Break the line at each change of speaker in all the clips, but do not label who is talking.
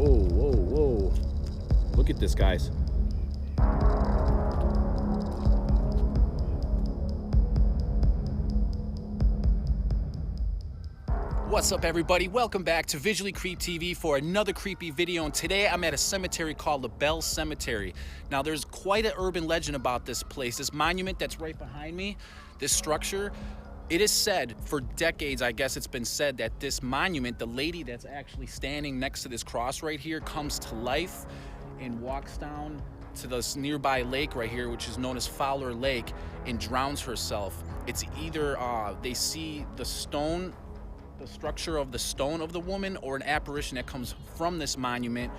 Whoa, whoa, whoa. Look at this, guys. What's up, everybody? Welcome back to Visually Creep TV for another creepy video. And today I'm at a cemetery called Labelle Cemetery. Now, there's quite an urban legend about this place. This monument that's right behind me, this structure, it is said for decades, I guess it's been said, that this monument, the lady that's actually standing next to this cross right here, comes to life and walks down to this nearby lake right here, which is known as Fowler Lake, and drowns herself. It's either they see the stone, the structure of the stone of the woman, or an apparition that comes from this monument,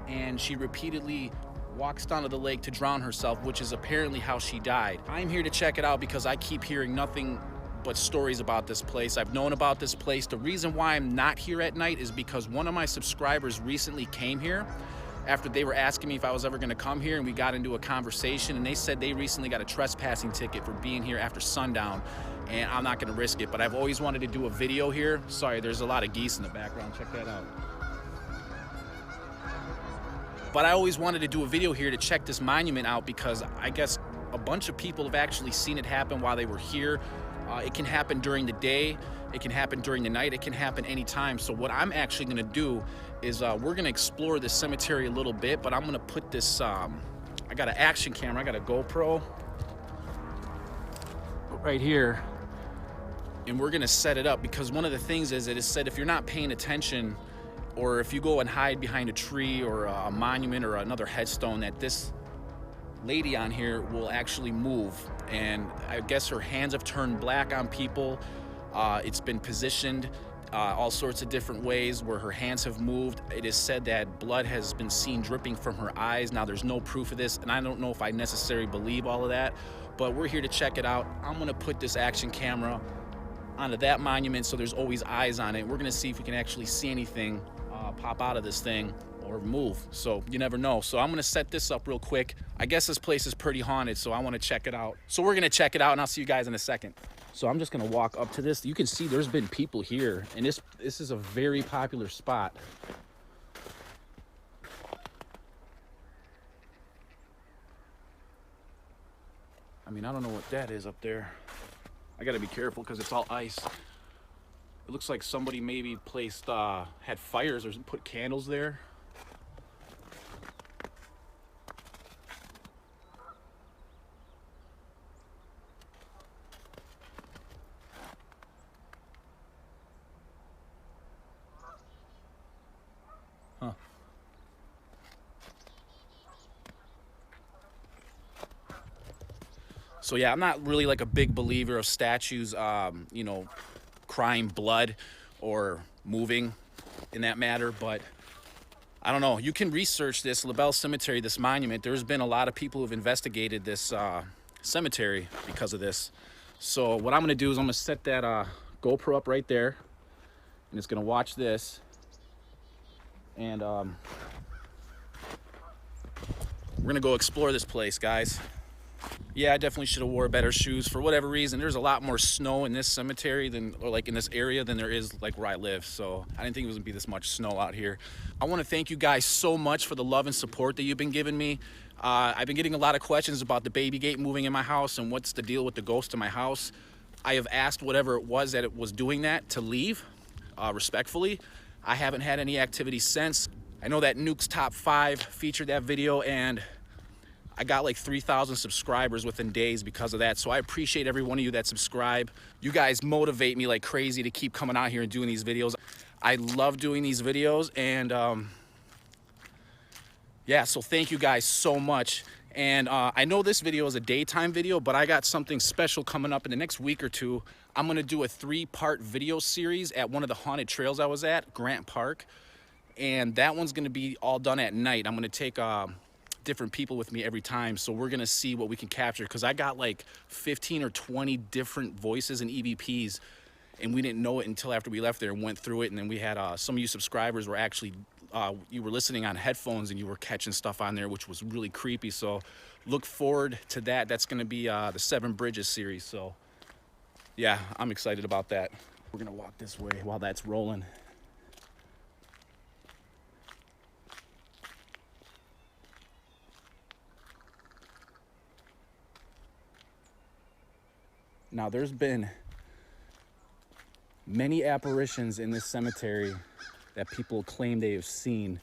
and she repeatedly walks down to the lake to drown herself, which is apparently how she died. I'm here to check it out because I keep hearing nothing but stories about this place. I've known about this place. The reason why I'm not here at night is because one of my subscribers recently came here after they were asking me if I was ever going to come here, and we got into a conversation, and they said they recently got a trespassing ticket for being here after sundown, and I'm not going to risk it. But I've always wanted to do a video here. Sorry, there's a lot of geese in the background. Check that out. But I always wanted to do a video here to check this monument out because I guess a bunch of people have actually seen it happen while they were here. It can happen during the day, it can happen during the night, it can happen anytime. So what I'm actually gonna do is we're gonna explore this cemetery a little bit, but I'm gonna put this, I got an action camera, I got a GoPro right here, and we're gonna set it up because one of the things is it is said if you're not paying attention, or if you go and hide behind a tree or a monument or another headstone, that this lady on here will actually move. And I guess her hands have turned black on people. It's been positioned all sorts of different ways where her hands have moved. It is said that blood has been seen dripping from her eyes. Now, there's no proof of this, and I don't know if I necessarily believe all of that, but we're here to check it out. I'm gonna put this action camera onto that monument so there's always eyes on it. We're gonna see if we can actually see anything pop out of this thing or move, so you never know. So I'm gonna set this up real quick. I guess this place is pretty haunted, so I want to check it out. So we're gonna check it out, and I'll see you guys in a second. So I'm just gonna walk up to this. You can see there's been people here, and this is a very popular spot. I mean, I don't know what that is up there. I gotta be careful because it's all ice. It looks like somebody maybe placed had fires or put candles there. Huh. So yeah, I'm not really like a big believer of statues, you know, crying blood or moving in that matter, but I don't know. You can research this Labelle Cemetery, this monument. There's been a lot of people who've investigated this cemetery because of this. So what I'm gonna do is I'm gonna set that GoPro up right there, and it's gonna watch this, and we're gonna go explore this place, guys. Yeah, I definitely should have wore better shoes. For whatever reason, there's a lot more snow in this cemetery or like in this area than there is like where I live. So I didn't think it was gonna be this much snow out here. I want to thank you guys so much for the love and support that you've been giving me. I've been getting a lot of questions about the baby gate moving in my house and what's the deal with the ghost in my house. I have asked whatever it was that it was doing that to leave, respectfully. I haven't had any activity since. I know that Nuke's Top 5 featured that video, and I got like 3,000 subscribers within days because of that. So I appreciate every one of you that subscribe. You guys motivate me like crazy to keep coming out here and doing these videos. I love doing these videos, and yeah, so thank you guys so much. And I know this video is a daytime video, but I got something special coming up in the next week or two. I'm gonna do a 3-part video series at one of the haunted trails I was at, Grant Park. And that one's gonna be all done at night. I'm gonna take different people with me every time, so we're gonna see what we can capture, because I got like 15 or 20 different voices and EVPs, and we didn't know it until after we left there and went through it. And then we had some of you subscribers were actually you were listening on headphones and you were catching stuff on there, which was really creepy. So look forward to that. That's gonna be the 7 Bridges series. So yeah, I'm excited about that. We're gonna walk this way while that's rolling. Now, there's been many apparitions in this cemetery that people claim they have seen.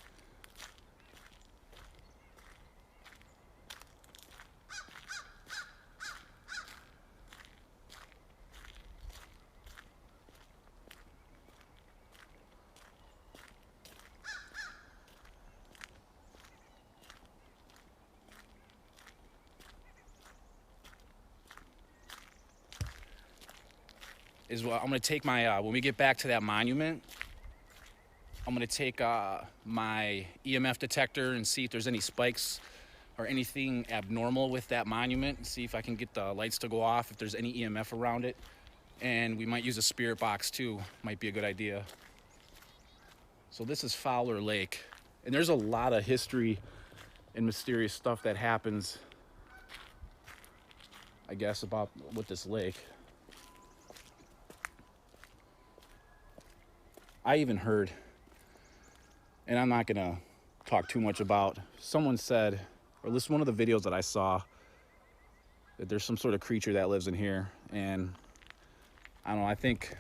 I'm gonna take my, when we get back to that monument, I'm gonna take my EMF detector and see if there's any spikes or anything abnormal with that monument, and see if I can get the lights to go off, if there's any EMF around it. And we might use a spirit box too, might be a good idea. So this is Fowler Lake, and there's a lot of history and mysterious stuff that happens, I guess, about with this lake. I even heard, and I'm not gonna talk too much about, someone said, or at least one of the videos that I saw, that there's some sort of creature that lives in here. And I don't know, I think,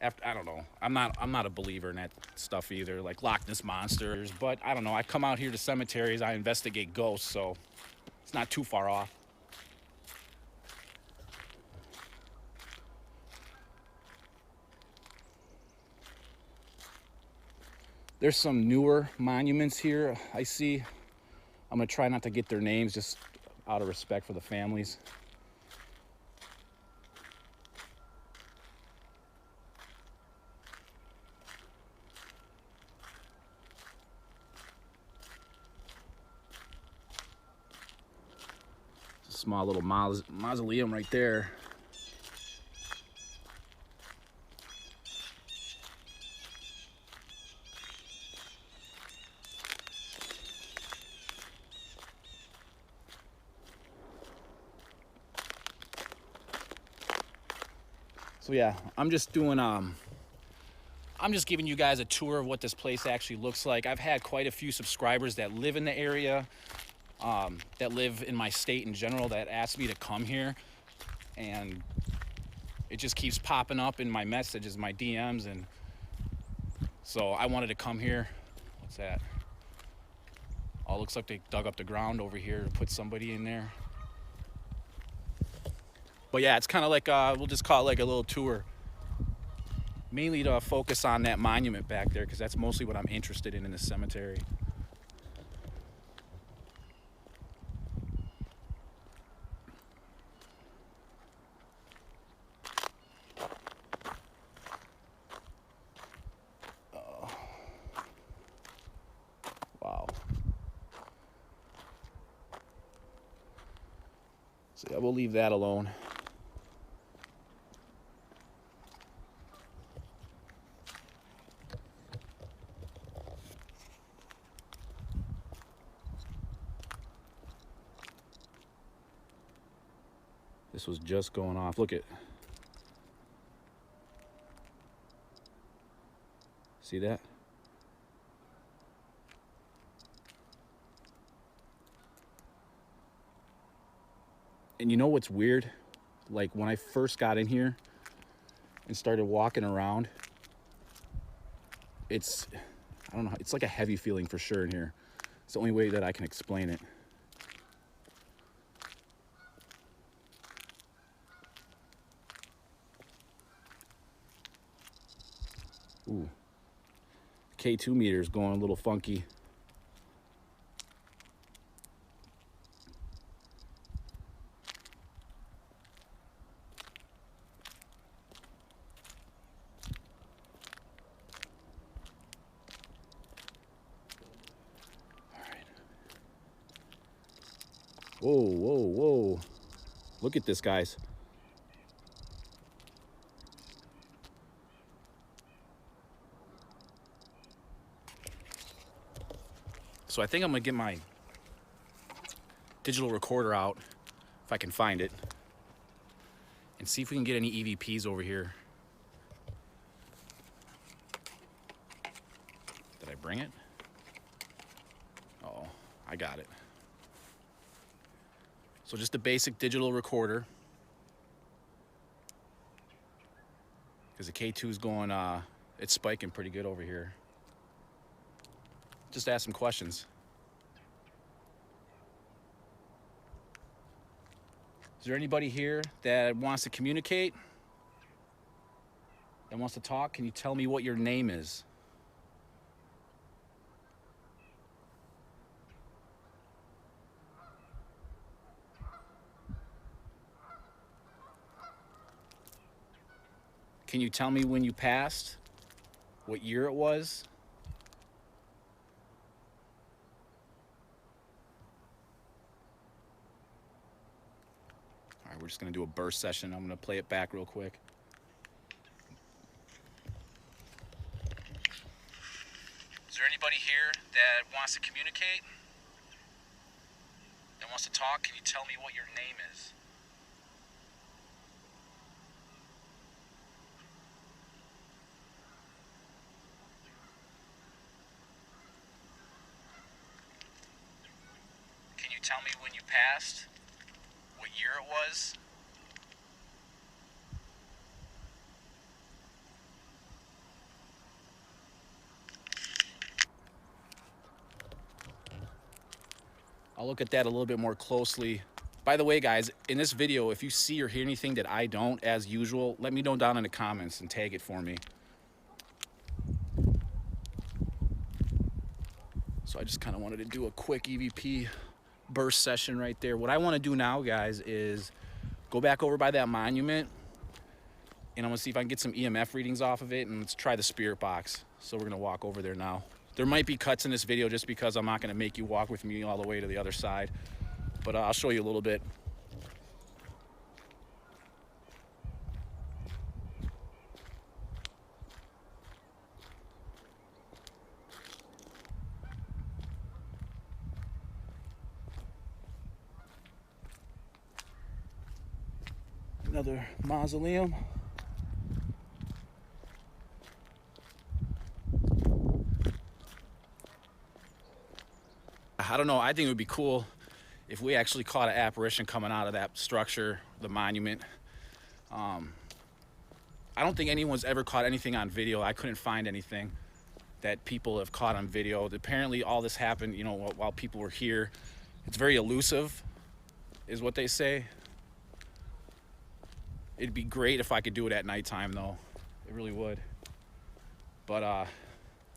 I don't know, I'm not a believer in that stuff either, like Loch Ness monsters, but I don't know, I come out here to cemeteries, I investigate ghosts, so it's not too far off. There's some newer monuments here I see. I'm gonna try not to get their names, just out of respect for the families. It's a small little mausoleum right there. So yeah, I'm just giving you guys a tour of what this place actually looks like. I've had quite a few subscribers that live in the area, that live in my state in general, that asked me to come here, and it just keeps popping up in my messages, my DMs, and so I wanted to come here. What's that? Oh, looks like they dug up the ground over here to put somebody in there. But yeah, it's kind of like, we'll just call it like a little tour. Mainly to focus on that monument back there, because that's mostly what I'm interested in the cemetery. Wow. So yeah, we'll leave that alone. This was just going off. Look at. See that? And you know what's weird? Like when I first got in here and started walking around, I don't know, it's like a heavy feeling for sure in here. It's the only way that I can explain it. Ooh. K2 meter is going a little funky. All right. Whoa, whoa, whoa. Look at this, guys. So I think I'm gonna get my digital recorder out, if I can find it, and see if we can get any EVPs over here. Did I bring it? Oh, I got it. So just a basic digital recorder. because the K2 is going, it's spiking pretty good over here. Just ask some questions. Is there anybody here that wants to communicate? That wants to talk? Can you tell me what your name is? Can you tell me when you passed? What year it was? All right, we're just gonna do a burst session. I'm gonna play it back real quick. Is there anybody here that wants to communicate? That wants to talk? Can you tell me what your name is? Can you tell me when you passed? What year it was? I'll look at that a little bit more closely. By the way, guys, in this video, if you see or hear anything that I don't, as usual, let me know down in the comments and tag it for me. So I just kind of wanted to do a quick EVP burst session right there. What I want to do now, guys, is go back over by that monument, and I'm gonna see if I can get some EMF readings off of it, and let's try the spirit box. So we're gonna walk over there now. There might be cuts in this video just because I'm not gonna make you walk with me all the way to the other side, but I'll show you a little bit. Another mausoleum. I don't know, I think it would be cool if we actually caught an apparition coming out of that structure, the monument. I don't think anyone's ever caught anything on video. I couldn't find anything that people have caught on video. Apparently all this happened, you know, while people were here. It's very elusive, is what they say. It'd be great if I could do it at nighttime, though. It really would. But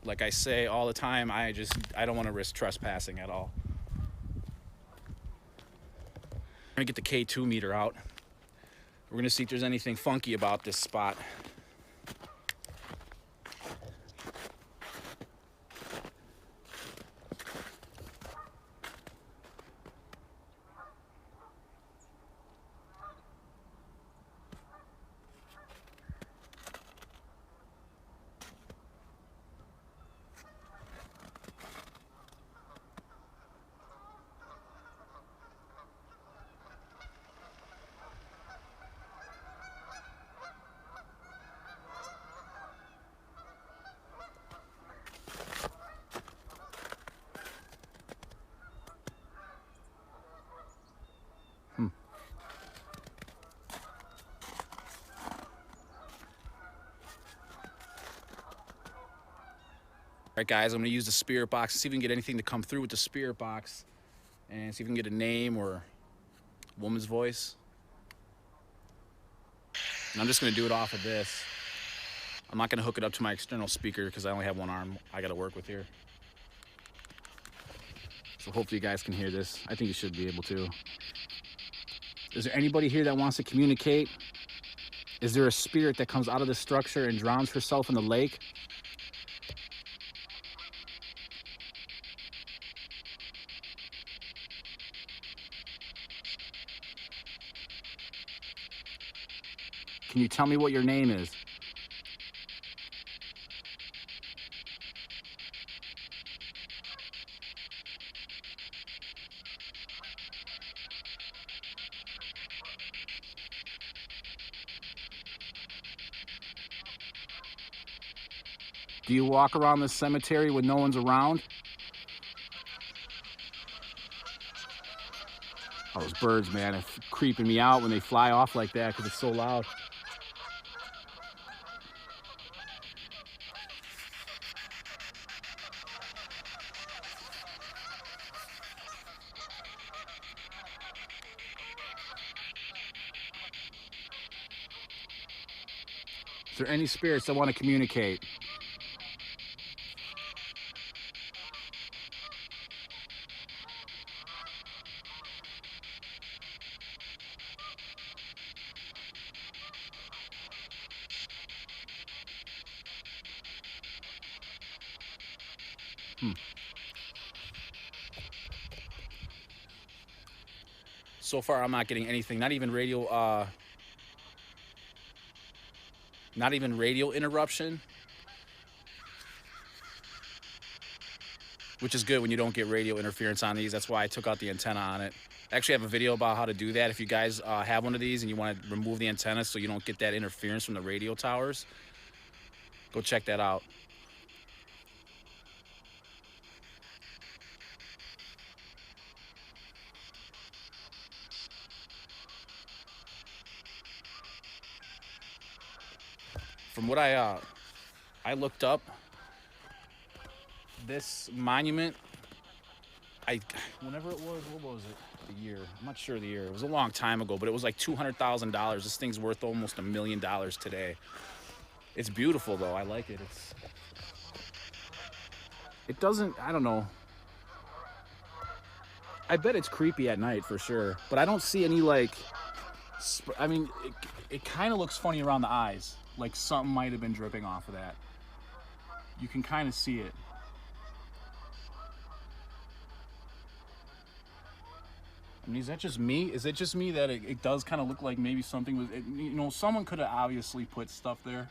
like I say all the time, I don't want to risk trespassing at all. I'm gonna get the K2 meter out. We're gonna see if there's anything funky about this spot. All right, guys, I'm gonna use the spirit box, see if we can get anything to come through with the spirit box, and see if we can get a name or a woman's voice. And I'm just gonna do it off of this. I'm not gonna hook it up to my external speaker because I only have one arm I gotta work with here. So hopefully you guys can hear this. I think you should be able to. Is there anybody here that wants to communicate? Is there a spirit that comes out of the structure and drowns herself in the lake? Can you tell me what your name is? Do you walk around the cemetery when no one's around? Oh, those birds, man, it's creeping me out when they fly off like that because it's so loud. Is there any spirits that want to communicate? So far, I'm not getting anything. Not even radio. Not even radio interruption. Which is good when you don't get radio interference on these. That's why I took out the antenna on it. I actually have a video about how to do that. If you guys have one of these and you want to remove the antenna so you don't get that interference from the radio towers, go check that out. From what I looked up, this monument, whenever it was, what was it? The year? I'm not sure the year. It was a long time ago, but it was like $200,000. This thing's worth almost $1 million today. It's beautiful though. I like it. It doesn't, I don't know. I bet it's creepy at night for sure, but I don't see any like, I mean, it kind of looks funny around the eyes. Like something might have been dripping off of that. You can kind of see it. I mean, is that just me? Is it just me that it does kind of look like maybe something was, you know, someone could have obviously put stuff there.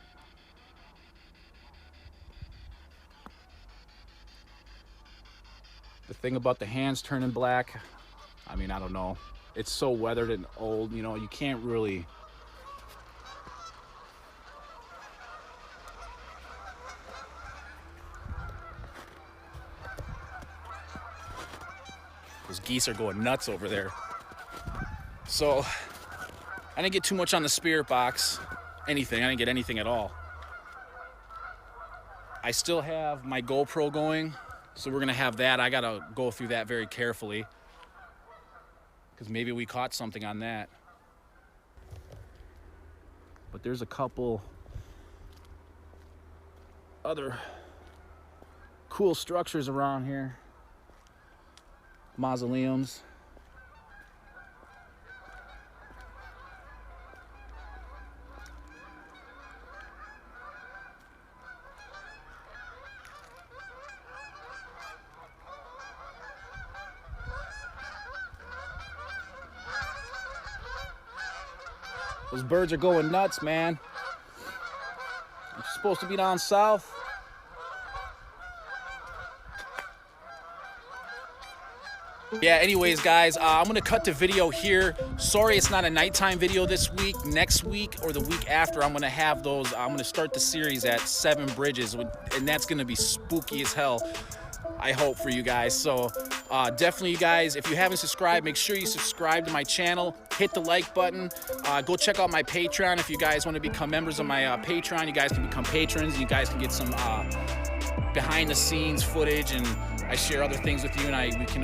The thing about the hands turning black, I mean, I don't know. It's so weathered and old, you know, you can't really. Those geese are going nuts over there. So I didn't get too much on the spirit box. Anything. I didn't get anything at all. I still have my GoPro going, so we're gonna have that. I gotta go through that very carefully because maybe we caught something on that. But there's a couple other cool structures around here. Mausoleums. Those birds are going nuts, man. You're supposed to be down south. Yeah, anyways, guys, I'm going to cut the video here. Sorry it's not a nighttime video this week. Next week or the week after, I'm going to have those. I'm going to start the series at 7 bridges, and that's going to be spooky as hell, I hope, for you guys. So definitely, you guys, if you haven't subscribed, make sure you subscribe to my channel. Hit the like button. Go check out my Patreon. If you guys want to become members of my Patreon, you guys can become patrons. You guys can get some behind-the-scenes footage, and I share other things with you, and we can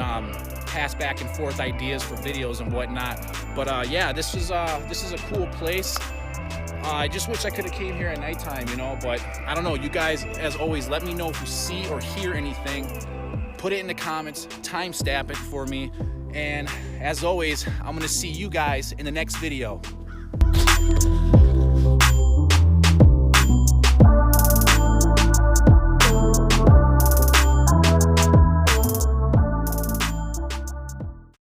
pass back and forth ideas for videos and whatnot. But yeah, this is a cool place. I just wish I could have came here at nighttime, you know, but I don't know. You guys, as always, let me know if you see or hear anything. Put it in the comments, timestamp it for me, and as always, I'm gonna see you guys in the next video.